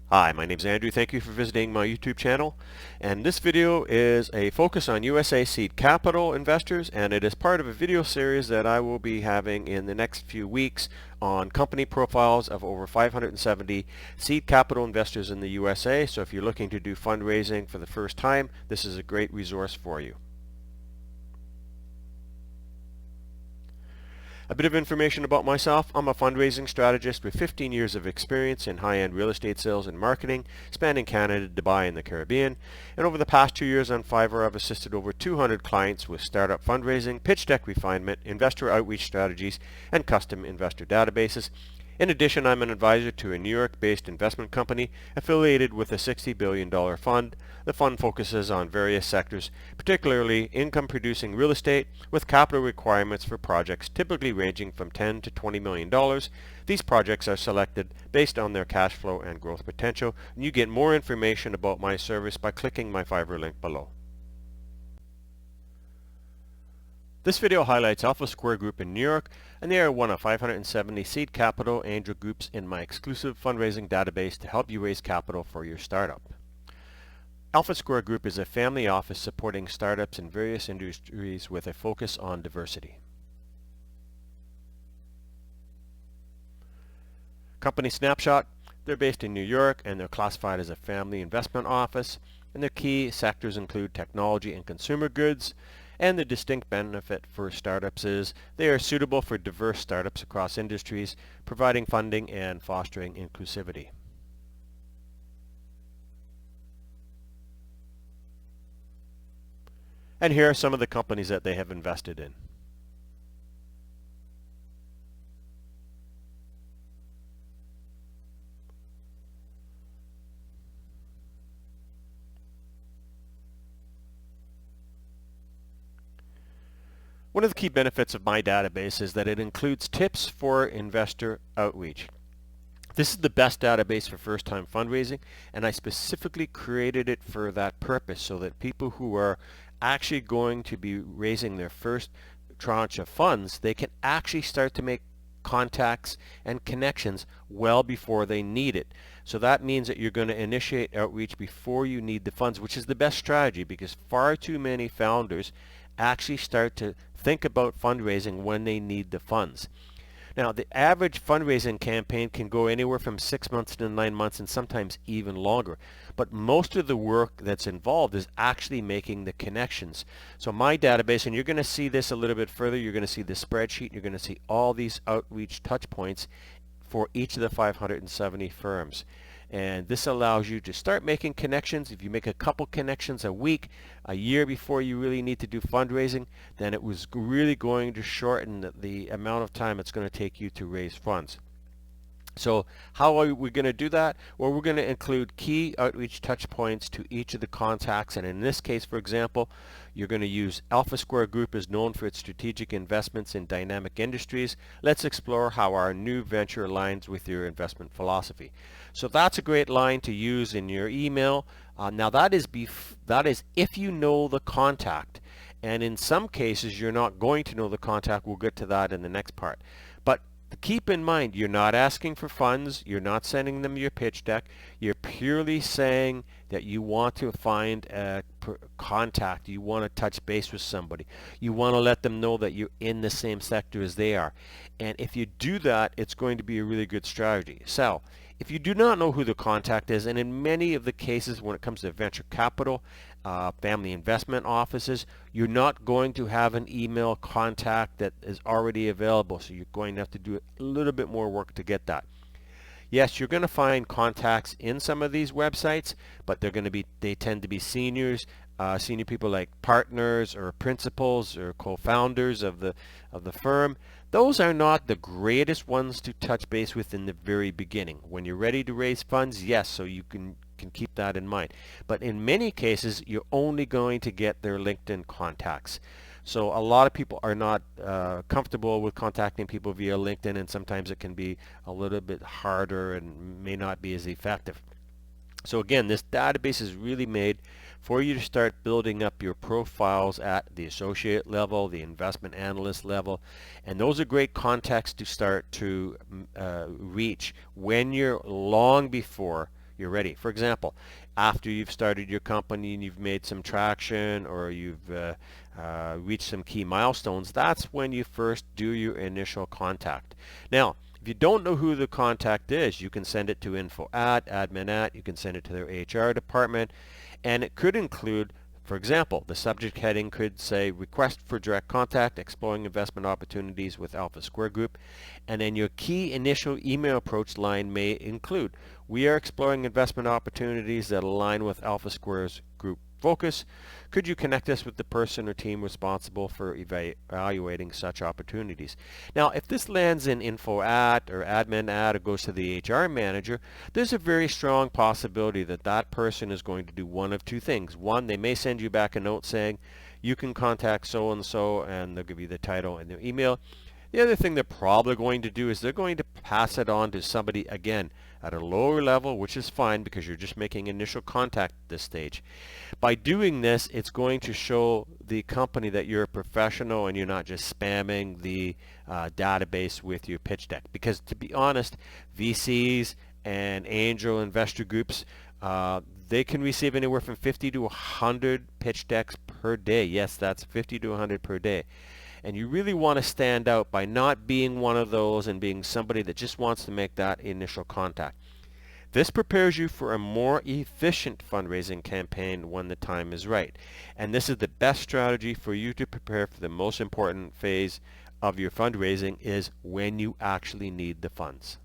Hi, my name is Andrew. Thank you for visiting my YouTube channel. And this video is a focus on USA seed capital investors, and it is part of a video series that I will be having in the next few weeks on company profiles of over 570 seed capital investors in the USA. So if you're looking to do fundraising for the first time, this is a great resource for you. A bit of information about myself. I'm a fundraising strategist with 15 years of experience in high-end real estate sales and marketing, spanning Canada, Dubai, and the Caribbean. And over the past 2 years on Fiverr, I've assisted over 200 clients with startup fundraising, pitch deck refinement, investor outreach strategies, and custom investor databases. In addition, I'm an advisor to a New York-based investment company affiliated with a $60 billion fund. The fund focuses on various sectors, particularly income-producing real estate, with capital requirements for projects typically ranging from $10 to $20 million. These projects are selected based on their cash flow and growth potential, and you get more information about my service by clicking my Fiverr link below. This video highlights Alpha Square Group in New York, and they are one of 570 seed capital angel groups in my exclusive fundraising database to help you raise capital for your startup. Alpha Square Group is a family office supporting startups in various industries with a focus on diversity. Company snapshot: they're based in New York and they're classified as a family investment office, and their key sectors include technology and consumer goods. And the distinct benefit for startups is they are suitable for diverse startups across industries, providing funding and fostering inclusivity. And here are some of the companies that they have invested in. One of the key benefits of my database is that it includes tips for investor outreach. This is the best database for first-time fundraising, and I specifically created it for that purpose so that people who are actually going to be raising their first tranche of funds, they can actually start to make contacts and connections well before they need it. So that means that you're going to initiate outreach before you need the funds, which is the best strategy, because far too many founders actually start to think about fundraising when they need the funds. Now, the average fundraising campaign can go anywhere from 6 months to 9 months and sometimes even longer. But most of the work that's involved is actually making the connections. So my database, and you're going to see this a little bit further, you're going to see the spreadsheet, you're going to see all these outreach touch points for each of the 570 firms. And this allows you to start making connections. If you make a couple connections a week, a year before you really need to do fundraising, then it was really going to shorten the amount of time it's going to take you to raise funds. So how are we going to do that? Well, we're going to include key outreach touch points to each of the contacts, and in this case, for example, you're going to use Alpha Square Group is known for its strategic investments in dynamic industries. Let's explore how our new venture aligns with your investment philosophy. So that's a great line to use in your email. Now that is if you know the contact, and in some cases you're not going to know the contact. We'll get to that in the next part. But keep in mind, you're not asking for funds, you're not sending them your pitch deck, you're purely saying that you want to find a contact, you want to touch base with somebody, you want to let them know that you're in the same sector as they are. And if you do that, it's going to be a really good strategy. So if you do not know who the contact is, and in many of the cases when it comes to venture capital, family investment offices, you're not going to have an email contact that is already available, so you're going to have to do a little bit more work to get that. Yes, you're going to find contacts in some of these websites, but they tend to be senior people like partners or principals or co-founders of the firm. Those are not the greatest ones to touch base with in the very beginning. When you're ready to raise funds, yes, so you can keep that in mind. But in many cases, you're only going to get their LinkedIn contacts. So a lot of people are not comfortable with contacting people via LinkedIn, and sometimes it can be a little bit harder and may not be as effective. So again, this database is really made for you to start building up your profiles at the associate level, the investment analyst level, and those are great contacts to start to reach when you're long before you're ready. For example, after you've started your company and you've made some traction, or you've reached some key milestones, that's when you first do your initial contact. Now, if you don't know who the contact is, you can send it to info at, admin at, you can send it to their HR department, and it could include, for example, the subject heading could say request for direct contact, exploring investment opportunities with Alpha Square Group, and then your key initial email approach line may include, we are exploring investment opportunities that align with Alpha Square's group focus. Could you connect us with the person or team responsible for evaluating such opportunities? Now, if this lands in info at or admin at or goes to the HR manager, there's a very strong possibility that that person is going to do one of two things. One, they may send you back a note saying you can contact so-and-so, and they'll give you the title and their email. The other thing they're probably going to do is they're going to pass it on to somebody, again, at a lower level, which is fine because you're just making initial contact at this stage. By doing this, it's going to show the company that you're a professional and you're not just spamming the database with your pitch deck. Because to be honest, VCs and angel investor groups, they can receive anywhere from 50 to 100 pitch decks per day. Yes, that's 50 to 100 per day. And you really want to stand out by not being one of those and being somebody that just wants to make that initial contact. This prepares you for a more efficient fundraising campaign when the time is right. And this is the best strategy for you to prepare for the most important phase of your fundraising, is when you actually need the funds.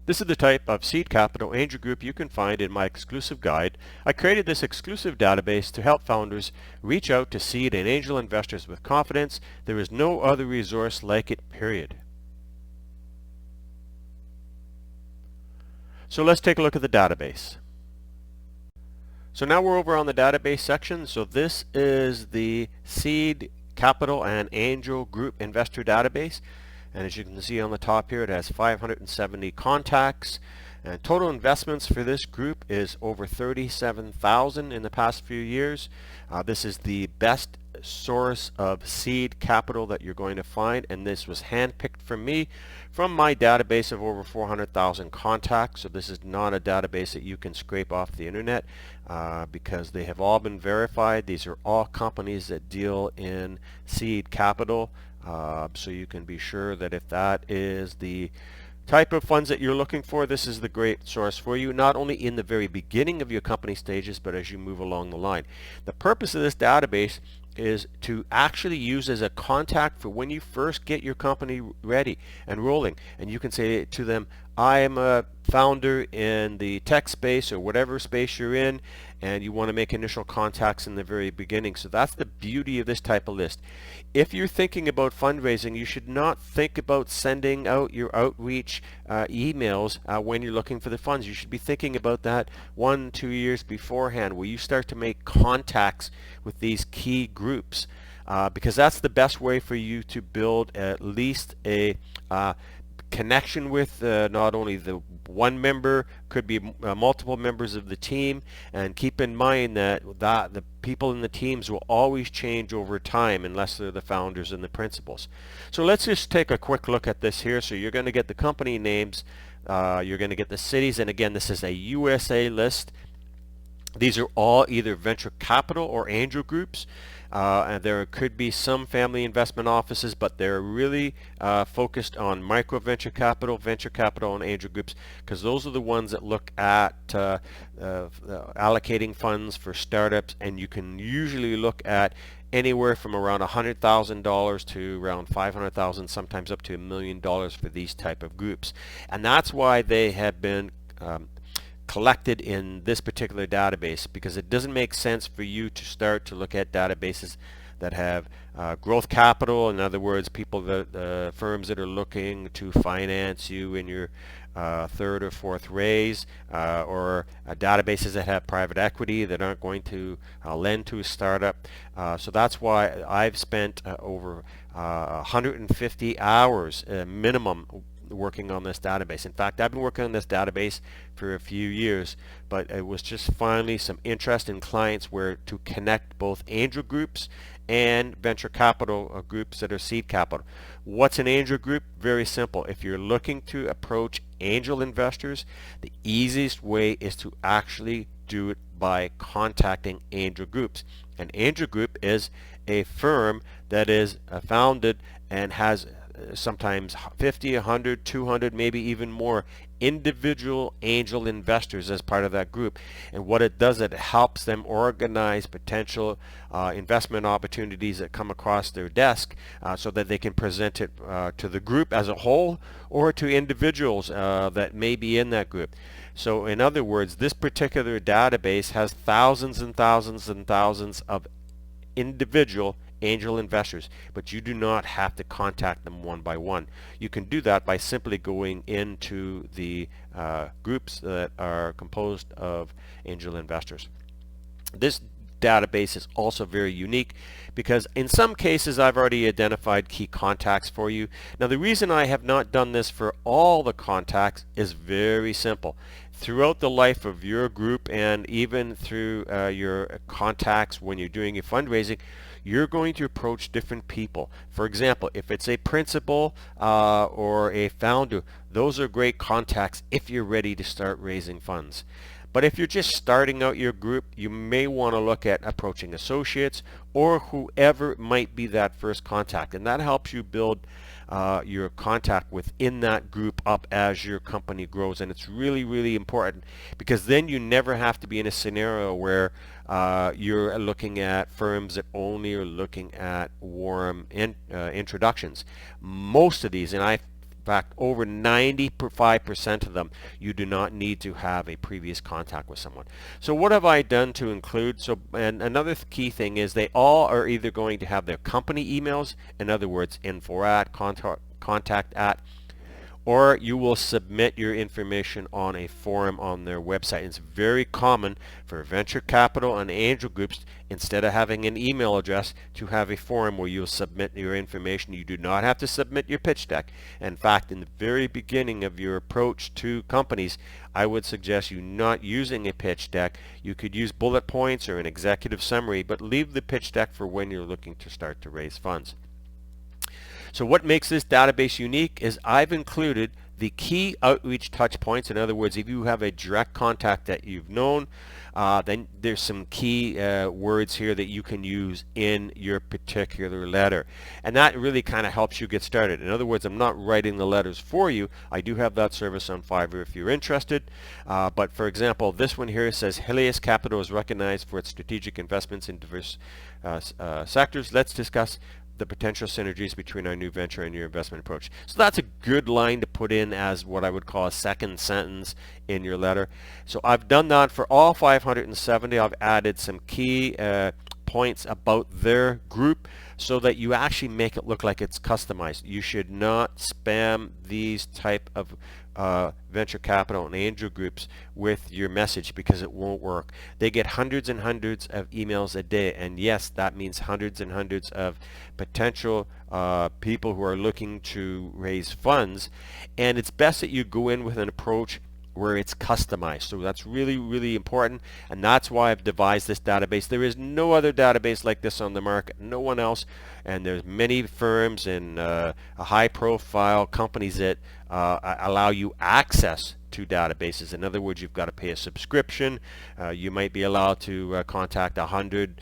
This is the type of seed capital angel group you can find in my exclusive guide. I created this exclusive database to help founders reach out to seed and angel investors with confidence. There is no other resource like it, period. So let's take a look at the database. So now we're over on the database section. So this is the seed capital and angel group investor database. And as you can see on the top here, it has 570 contacts. And total investments for this group is over $37,000 in the past few years. This is the best source of seed capital that you're going to find, and this was handpicked from me from my database of over 400,000 contacts. So this is not a database that you can scrape off the internet because they have all been verified. These are all companies that deal in seed capital. So you can be sure that if that is the type of funds that you're looking for, this is the great source for you, not only in the very beginning of your company stages, but as you move along the line. The purpose of this database is to actually use as a contact for when you first get your company ready and rolling. And you can say to them, I am a founder in the tech space or whatever space you're in, and you want to make initial contacts in the very beginning. So that's the beauty of this type of list. If you're thinking about fundraising, you should not think about sending out your outreach emails when you're looking for the funds. You should be thinking about that 1-2 years beforehand, where you start to make contacts with these key groups, because that's the best way for you to build at least a connection with not only the one member, could be multiple members of the team. And keep in mind that the people in the teams will always change over time unless they're the founders and the principals. So let's just take a quick look at this here. So you're going to get the company names, you're going to get the cities, and again, this is a USA list. These are all either venture capital or angel groups. And there could be some family investment offices, but they're really focused on micro venture capital, and angel groups, because those are the ones that look at allocating funds for startups, and you can usually look at anywhere from around $100,000 to around $500,000, sometimes up to $1 million for these type of groups. And that's why they have been collected in this particular database, because it doesn't make sense for you to start to look at databases that have growth capital. In other words, people that firms that are looking to finance you in your third or fourth raise, or databases that have private equity that aren't going to lend to a startup. So that's why I've spent over 150 hours minimum working on this database. In fact, I've been working on this database for a few years, but it was just finally some interest in clients where to connect both angel groups and venture capital groups that are seed capital. What's an angel group? Very simple. If you're looking to approach angel investors, the easiest way is to actually do it by contacting angel groups. An angel group is a firm that is founded and has sometimes 50, 100, 200, maybe even more individual angel investors as part of that group. And what it does, it helps them organize potential investment opportunities that come across their desk so that they can present it to the group as a whole or to individuals that may be in that group. So in other words, this particular database has thousands and thousands and thousands of individual angel investors, but you do not have to contact them one by one. You can do that by simply going into the groups that are composed of angel investors. This database is also very unique because in some cases I've already identified key contacts for you. Now the reason I have not done this for all the contacts is very simple. Throughout the life of your group and even through your contacts when you're doing your fundraising, you're going to approach different people. For example, if it's a principal or a founder, those are great contacts if you're ready to start raising funds. But if you're just starting out your group, you may want to look at approaching associates or whoever might be that first contact. And that helps you build your contact within that group up as your company grows. And it's really, really important because then you never have to be in a scenario where you're looking at firms that only are looking at warm introductions. Most of these, and in fact, over 95% of them, you do not need to have a previous contact with someone. So what have I done to include? And another key thing is they all are either going to have their company emails, in other words, info at, contact at, or you will submit your information on a forum on their website. It's very common for venture capital and angel groups, instead of having an email address, to have a forum where you'll submit your information. You do not have to submit your pitch deck. In fact, in the very beginning of your approach to companies, I would suggest you not using a pitch deck. You could use bullet points or an executive summary, but leave the pitch deck for when you're looking to start to raise funds. So what makes this database unique is I've included the key outreach touch points. In other words, if you have a direct contact that you've known, then there's some key words here that you can use in your particular letter. And that really kind of helps you get started. In other words, I'm not writing the letters for you. I do have that service on Fiverr if you're interested. But for example, this one here says, Helios Capital is recognized for its strategic investments in diverse sectors. Let's discuss the potential synergies between our new venture and your investment approach. So that's a good line to put in as what I would call a second sentence in your letter. So I've done that for all 570. I've added some key points about their group so that you actually make it look like it's customized. You should not spam these type of venture capital and angel groups with your message because it won't work. They get hundreds and hundreds of emails a day, and yes, that means hundreds and hundreds of potential people who are looking to raise funds, and it's best that you go in with an approach where it's customized. So that's really, really important, and that's why I've devised this database. There is no other database like this on the market, no one else, and there's many firms and high profile companies that allow you access to databases. In other words, you've got to pay a subscription. You might be allowed to contact 100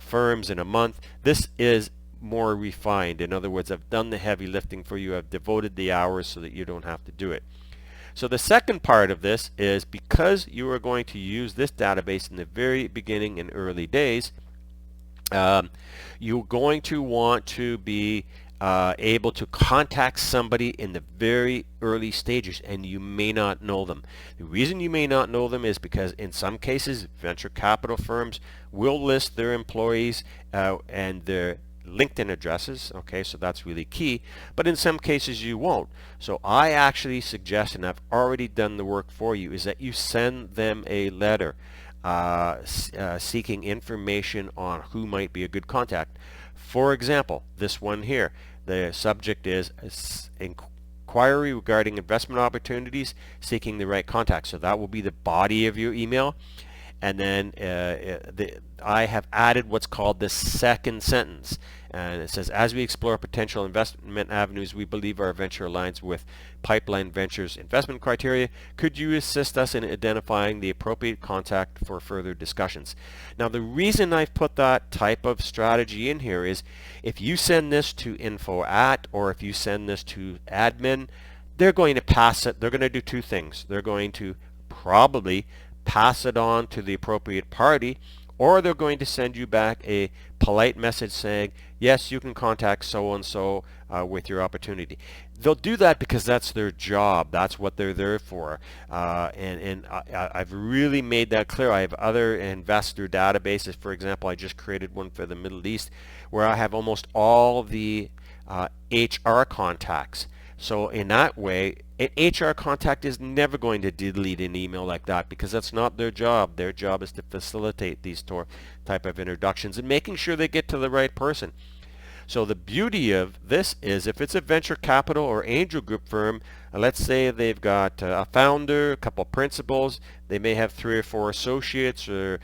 firms in a month. This is more refined. In other words, I've done the heavy lifting for you. I've devoted the hours so that you don't have to do it. So the second part of this is, because you are going to use this database in the very beginning and early days, you're going to want to be able to contact somebody in the very early stages, and you may not know them. The reason you may not know them is because in some cases venture capital firms will list their employees and their LinkedIn addresses, okay, so that's really key, but in some cases you won't. So I actually suggest, and I've already done the work for you, is that you send them a letter seeking information on who might be a good contact. For example, this one here, the subject is inquiry regarding investment opportunities, seeking the right contact. So that will be the body of your email. And then I have added what's called the second sentence. And it says, as we explore potential investment avenues, we believe our venture aligns with Pipeline Ventures investment criteria. Could you assist us in identifying the appropriate contact for further discussions? Now, the reason I've put that type of strategy in here is if you send this to info at, or if you send this to admin, they're going to pass it. They're going to do two things. They're going to probably pass it on to the appropriate party, or they're going to send you back a polite message saying, yes, you can contact so-and-so with your opportunity. They'll do that because that's their job. That's what they're there for. I've really made that clear. I have other investor databases. For example, I just created one for the Middle East where I have almost all the HR contacts. So in that way, an HR contact is never going to delete an email like that because that's not their job. Their job is to facilitate these type of introductions and making sure they get to the right person. So the beauty of this is if it's a venture capital or angel group firm, let's say they've got a founder, a couple principals, they may have 3 or 4 associates or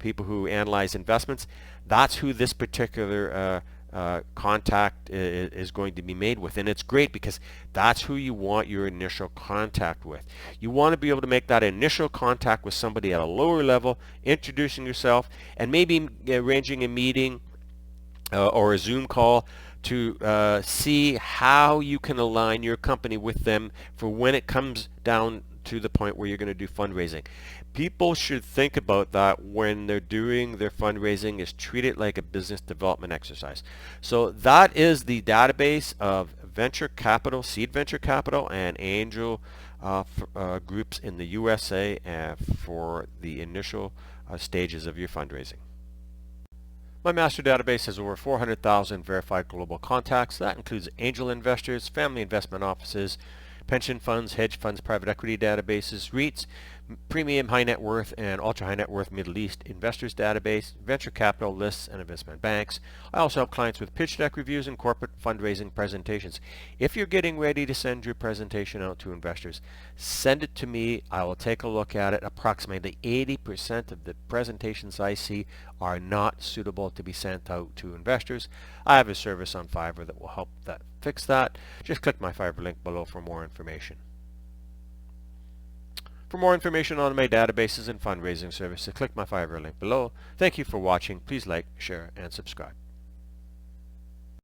people who analyze investments. That's who this particular contact is going to be made with, and it's great because that's who you want your initial contact with. You want to be able to make that initial contact with somebody at a lower level, introducing yourself, and maybe arranging a meeting or a Zoom call to see how you can align your company with them for when it comes down to the point where you're going to do fundraising. People should think about that when they're doing their fundraising, is treat it like a business development exercise. So that is the database of venture capital, seed venture capital, and angel groups in the USA for the initial stages of your fundraising. My master database has over 400,000 verified global contacts. That includes angel investors, family investment offices, pension funds, hedge funds, private equity databases, REITs, premium high net worth and ultra high net worth Middle East investors database, venture capital lists, and investment banks. I also help clients with pitch deck reviews and corporate fundraising presentations. If you're getting ready to send your presentation out to investors, send it to me. I will take a look at it. Approximately 80% of the presentations I see are not suitable to be sent out to investors. I have a service on Fiverr that will help fix that. Just click my Fiverr link below for more information. For more information on my databases and fundraising services, click my Fiverr link below. Thank you for watching. Please like, share, and subscribe.